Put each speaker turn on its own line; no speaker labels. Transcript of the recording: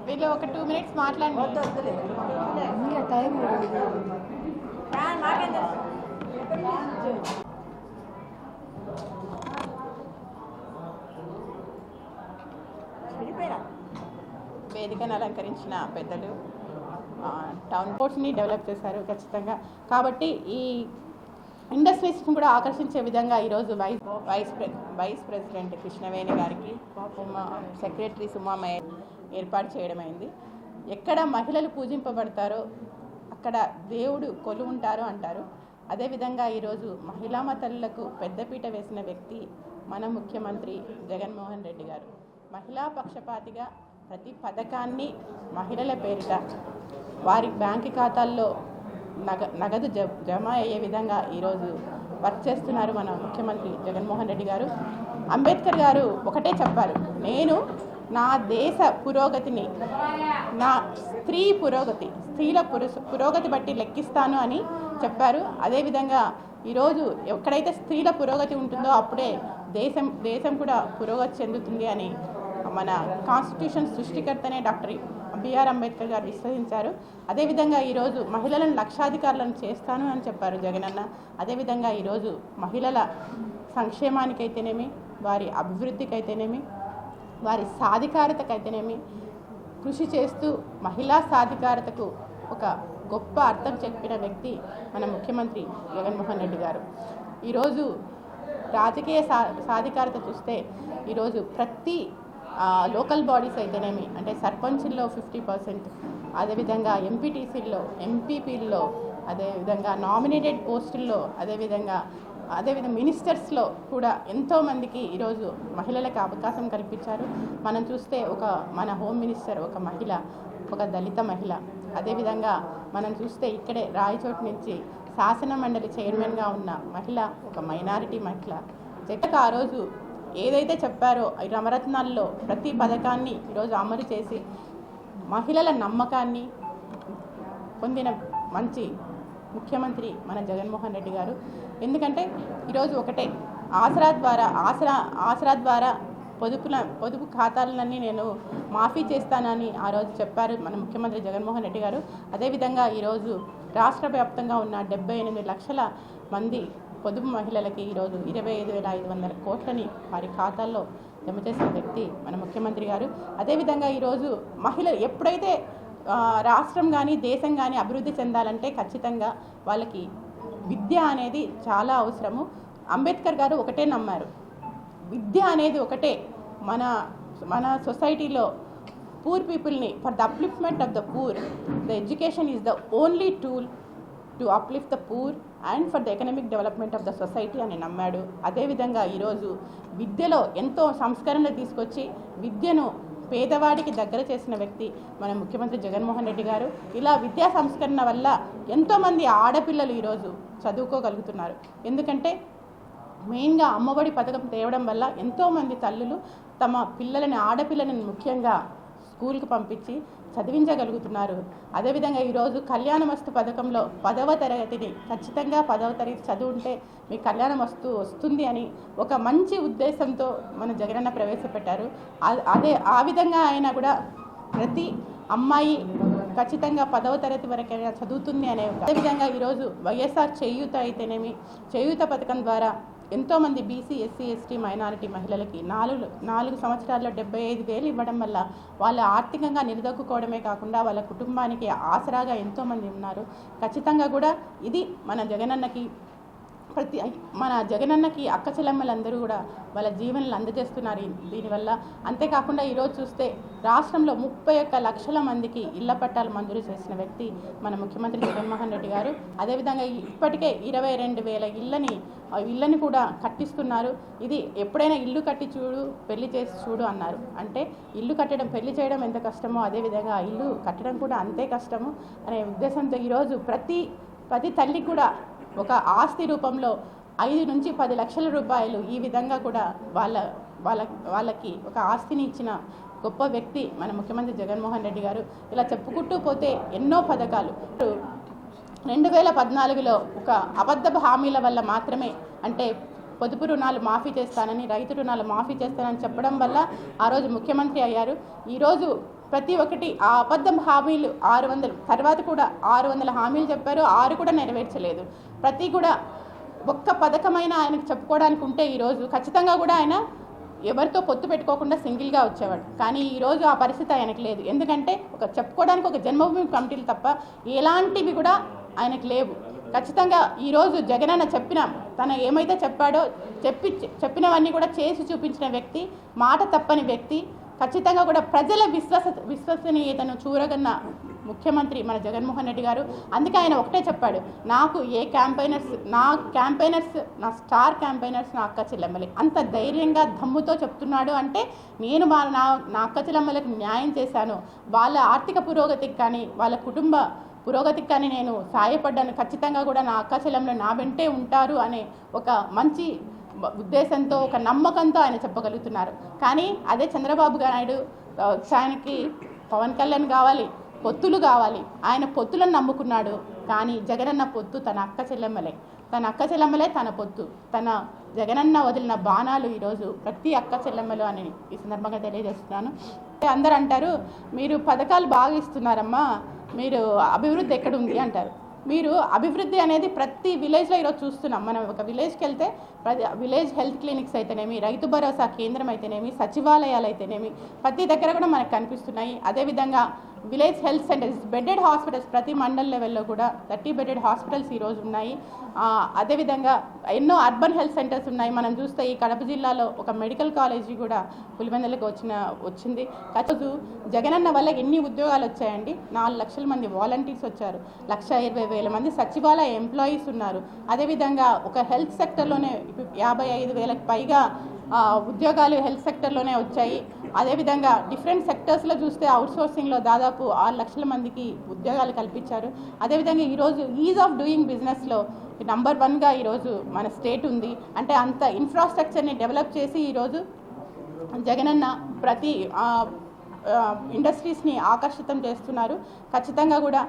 వీళ్ళు ఒక 2 minutes మాట్లాడండి. వేదికను అలంకరించిన పెద్దలు టౌన్ పోర్ట్స్ని డెవలప్ చేశారు ఖచ్చితంగా. కాబట్టి ఈ ఇండస్ట్రీస్ని కూడా ఆకర్షించే విధంగా ఈరోజు వైస్ ప్రెసిడెంట్ కృష్ణవేణి గారికి సెక్రటరీ సుమామయ్య ఏర్పాటు చేయడమైంది. ఎక్కడ మహిళలు పూజింపబడతారో అక్కడ దేవుడు కొలువు ఉంటారో అంటారు. అదేవిధంగా ఈరోజు మహిళా తల్లులకు పెద్దపీట వేసిన వ్యక్తి మన ముఖ్యమంత్రి జగన్మోహన్ రెడ్డి గారు. మహిళా పక్షపాతిగా ప్రతి పథకాన్ని మహిళల పేరిట వారి బ్యాంకు ఖాతాల్లో నగదు జమ అయ్యే విధంగా ఈరోజు వర్క్ చేస్తున్నారు మన ముఖ్యమంత్రి జగన్మోహన్ రెడ్డి గారు. అంబేద్కర్ గారు ఒకటే చెప్పారు, నేను నా దేశ పురోగతిని నా స్త్రీల పురోగతి బట్టి లెక్కిస్తాను అని చెప్పారు. అదేవిధంగా ఈరోజు ఎక్కడైతే స్త్రీల పురోగతి ఉంటుందో అప్పుడే దేశం కూడా పురోగతి చెందుతుంది అని మన కాన్స్టిట్యూషన్ సృష్టికర్తనే డాక్టర్ బిఆర్ అంబేద్కర్ గారు విశ్వసించారు. అదేవిధంగా ఈరోజు మహిళలను లక్షాధికారులను చేస్తాను అని చెప్పారు జగనన్న. అదేవిధంగా ఈరోజు మహిళల సంక్షేమానికైతేనేమి, వారి అభివృద్ధికైతేనేమి, వారి సాధికారతకైతేనేమి కృషి చేస్తూ మహిళా సాధికారతకు ఒక గొప్ప అర్థం చెప్పిన వ్యక్తి మన ముఖ్యమంత్రి జగన్మోహన్ రెడ్డి గారు. ఈరోజు రాజకీయ సాధికారత చూస్తే ఈరోజు ప్రతి లోకల్ బాడీస్ అయితేనేమి, అంటే సర్పంచ్ల్లో 50%, అదేవిధంగా ఎంపీటీసీల్లో, ఎంపీపీల్లో, అదేవిధంగా నామినేటెడ్ పోస్టుల్లో, అదేవిధంగా మినిస్టర్స్లో కూడా ఎంతోమందికి ఈరోజు మహిళలకు అవకాశం కల్పించారు. మనం చూస్తే మన హోమ్ మినిస్టర్ ఒక మహిళ, ఒక దళిత మహిళ. అదేవిధంగా మనం చూస్తే ఇక్కడే రాయచోటు నుంచి శాసన మండలి చైర్మన్గా ఉన్న మహిళ ఒక మైనారిటీ మహిళ. జగన్ ఆ రోజు ఏదైతే చెప్పారో ఈ నవరత్నాల్లో ప్రతి పథకాన్ని ఈరోజు అమలు చేసి మహిళల నమ్మకాన్ని పొందిన మంచి ముఖ్యమంత్రి మన జగన్మోహన్ రెడ్డి గారు. ఎందుకంటే ఈరోజు ఒకటే ఆసరా ద్వారా పొదుపు ఖాతాలన్నీ నేను మాఫీ చేస్తానని ఆ రోజు చెప్పారు మన ముఖ్యమంత్రి జగన్మోహన్ రెడ్డి గారు. అదేవిధంగా ఈరోజు రాష్ట్ర వ్యాప్తంగా ఉన్న 78 లక్షల మంది పొదుపు మహిళలకి ఈరోజు 25,500 కోట్లని వారి ఖాతాల్లో జమ చేసిన వ్యక్తి మన ముఖ్యమంత్రి గారు. అదేవిధంగా ఈరోజు మహిళలు ఎప్పుడైతే రాష్ట్రం కానీ దేశం కానీ అభివృద్ధి చెందాలంటే ఖచ్చితంగా వాళ్ళకి విద్య అనేది చాలా అవసరము. అంబేద్కర్ గారు ఒకటే నమ్మారు, విద్య అనేది ఒకటే మన సొసైటీలో పూర్ పీపుల్ని for the upliftment of the poor, the education is the only tool to uplift the poor and for the economic development of the society అని నమ్మాడు. అదేవిధంగా ఈరోజు విద్యలో ఎంతో సంస్కరణలు తీసుకొచ్చి విద్యను పేదవాడికి దగ్గర చేసిన వ్యక్తి మన ముఖ్యమంత్రి జగన్మోహన్ రెడ్డి గారు. ఇలా విద్యా సంస్కరణ వల్ల ఎంతోమంది ఆడపిల్లలు ఈరోజు చదువుకోగలుగుతున్నారు. ఎందుకంటే మెయిన్గా అమ్మఒడి పథకం తేవడం వల్ల ఎంతోమంది తల్లులు తమ ఆడపిల్లలని ముఖ్యంగా స్కూల్కి పంపించి చదివించగలుగుతున్నారు. అదేవిధంగా ఈరోజు కళ్యాణమస్తు పథకంలో 10వ తరగతిని ఖచ్చితంగా 10వ తరగతి చదువుంటే మీ కళ్యాణమస్తు వస్తుంది అని ఒక మంచి ఉద్దేశంతో మన జగనన్న ప్రవేశపెట్టారు. ఆ విధంగా ఆయన కూడా ప్రతి అమ్మాయి ఖచ్చితంగా 10వ తరగతి వరకైనా చదువుతుంది అనే. అదేవిధంగా ఈరోజు వైఎస్ఆర్ చేయూత అయితేనేమి, చేయూత పథకం ద్వారా ఎంతోమంది బీసీ, ఎస్సీ, ఎస్టీ, మైనారిటీ మహిళలకి 4 సంవత్సరాల్లో 75,000 ఇవ్వడం వల్ల వాళ్ళు ఆర్థికంగా నిలదొక్కుకోవడమే కాకుండా వాళ్ళ కుటుంబానికి ఆసరాగా ఎంతోమంది ఉన్నారు. ఖచ్చితంగా కూడా ఇది మన జగనన్నకి అక్క చెల్లెమ్మలందరూ కూడా వాళ్ళ జీవనాలు అందజేస్తున్నారు దీనివల్ల. అంతేకాకుండా ఈరోజు చూస్తే రాష్ట్రంలో 31 లక్షల మందికి ఇళ్ల పట్టాలు మంజూరు చేసిన వ్యక్తి మన ముఖ్యమంత్రి జగన్మోహన్ రెడ్డి గారు. అదేవిధంగా ఇప్పటికే 22,000 ఇళ్ళని కూడా కట్టిస్తున్నారు. ఇది ఎప్పుడైనా ఇల్లు కట్టి చూడు, పెళ్లి చేసి చూడు అన్నారు. అంటే ఇల్లు కట్టడం, పెళ్లి చేయడం ఎంత కష్టమో అదేవిధంగా ఇల్లు కట్టడం కూడా అంతే కష్టము అనే ఉద్దేశంతో ఈరోజు ప్రతి తల్లికి కూడా ఒక ఆస్తి రూపంలో 5 నుంచి 10 లక్షల రూపాయలు ఈ విధంగా కూడా వాళ్ళకి ఒక ఆస్తిని ఇచ్చిన గొప్ప వ్యక్తి మన ముఖ్యమంత్రి జగన్మోహన్ రెడ్డి గారు. ఇలా చెప్పుకుంటూ పోతే ఎన్నో పథకాలు. 2014లో ఒక అబద్ధపు హామీల వల్ల మాత్రమే, అంటే పొదుపు రుణాలు మాఫీ చేస్తానని, రైతు రుణాలు మాఫీ చేస్తానని చెప్పడం వల్ల ఆ రోజు ముఖ్యమంత్రి అయ్యారు. ఈరోజు ప్రతి ఒక్కటి ఆ అబద్ధం హామీలు 600 తర్వాత కూడా 600 హామీలు చెప్పారు, 6 కూడా నెరవేర్చలేదు. ప్రతి కూడా ఒక్క పథకమైన ఆయనకు చెప్పుకోవడానికి ఉంటే ఈరోజు ఖచ్చితంగా కూడా ఆయన ఎవరితో పొత్తు పెట్టుకోకుండా సింగిల్గా వచ్చేవాడు. కానీ ఈరోజు ఆ పరిస్థితి ఆయనకు లేదు. ఎందుకంటే చెప్పుకోవడానికి ఒక జన్మభూమి కమిటీలు తప్ప ఎలాంటివి కూడా ఆయనకు లేవు. ఖచ్చితంగా ఈరోజు జగనన్న తన ఏమైతే చెప్పాడో చెప్పినవన్నీ కూడా చేసి చూపించిన వ్యక్తి, మాట తప్పని వ్యక్తి, ఖచ్చితంగా కూడా ప్రజల విశ్వసనీయతను చూరగన్న ముఖ్యమంత్రి మన జగన్మోహన్ రెడ్డి గారు. అందుకే ఆయన ఒకటే చెప్పాడు, నాకు నా స్టార్ క్యాంపెయినర్స్ నా అక్క చెల్లెమ్మలే. అంత ధైర్యంగా దమ్ముతో చెప్తున్నాడు అంటే నేను నా అక్క చెల్లెమ్మలకు న్యాయం చేశాను, వాళ్ళ ఆర్థిక పురోగతికి కానీ వాళ్ళ కుటుంబ పురోగతికి కానీ నేను సాయపడ్డాను, ఖచ్చితంగా కూడా నా అక్క చెల్లెమ్మలు నా వెంటే ఉంటారు అనే ఒక మంచి ఉద్దేశంతో, ఒక నమ్మకంతో ఆయన చెప్పగలుగుతున్నారు. కానీ అదే చంద్రబాబు నాయుడు ఆయనకి పవన్ కళ్యాణ్ కావాలి, పొత్తులు కావాలి, ఆయన పొత్తులను నమ్ముకున్నాడు. కానీ జగనన్న పొత్తు తన అక్క చెల్లెమ్మలే తన పొత్తు. జగనన్న వదిలిన బాణాలు ఈరోజు ప్రతి అక్క చెల్లెమ్మలు అని ఈ సందర్భంగా తెలియజేస్తున్నాను. అందరూ అంటారు, మీరు పథకాలు బాగా ఇస్తున్నారమ్మా, మీరు అభివృద్ధి ఎక్కడుంది అంటారు. మీరు అభివృద్ధి అనేది ప్రతి విలేజ్లో ఈరోజు చూస్తున్నాం. మనం ఒక విలేజ్కి వెళ్తే విలేజ్ హెల్త్ క్లినిక్స్ అయితేనేమి, రైతు భరోసా కేంద్రం అయితేనేమి, సచివాలయాలు అయితేనేమి ప్రతి దగ్గర కూడా మనకు కనిపిస్తున్నాయి. అదేవిధంగా village health centres, bedded hospitals ప్రతి మండల్ లెవెల్లో కూడా 30 బెడెడ్ హాస్పిటల్స్ ఈరోజు ఉన్నాయి. అదేవిధంగా ఎన్నో అర్బన్ హెల్త్ సెంటర్స్ ఉన్నాయి. మనం చూస్తే ఈ కడప జిల్లాలో ఒక మెడికల్ కాలేజీ కూడా పులివెందులకు వచ్చింది. రోజు జగనన్న వల్ల ఎన్ని ఉద్యోగాలు వచ్చాయండి? 4 లక్షల మంది వాలంటీర్స్ వచ్చారు, 1,20,000 మంది సచివాలయ ఎంప్లాయీస్ ఉన్నారు. అదేవిధంగా ఒక హెల్త్ సెక్టర్లోనే 55,000కి పైగా ఉద్యోగాలు హెల్త్ సెక్టర్లోనే వచ్చాయి. అదేవిధంగా డిఫరెంట్ సెక్టర్స్లో చూస్తే అవుట్సోర్సింగ్లో దాదాపు 6 లక్షల మందికి ఉద్యోగాలు కల్పించారు. అదేవిధంగా ఈరోజు ఈజ్ ఆఫ్ డూయింగ్ బిజినెస్లో నంబర్ 1గా ఈరోజు మన స్టేట్ ఉంది. అంటే అంత ఇన్ఫ్రాస్ట్రక్చర్ని డెవలప్ చేసి ఈరోజు జగనన్న ప్రతి ఇండస్ట్రీస్ని ఆకర్షితం చేస్తున్నారు. ఖచ్చితంగా కూడా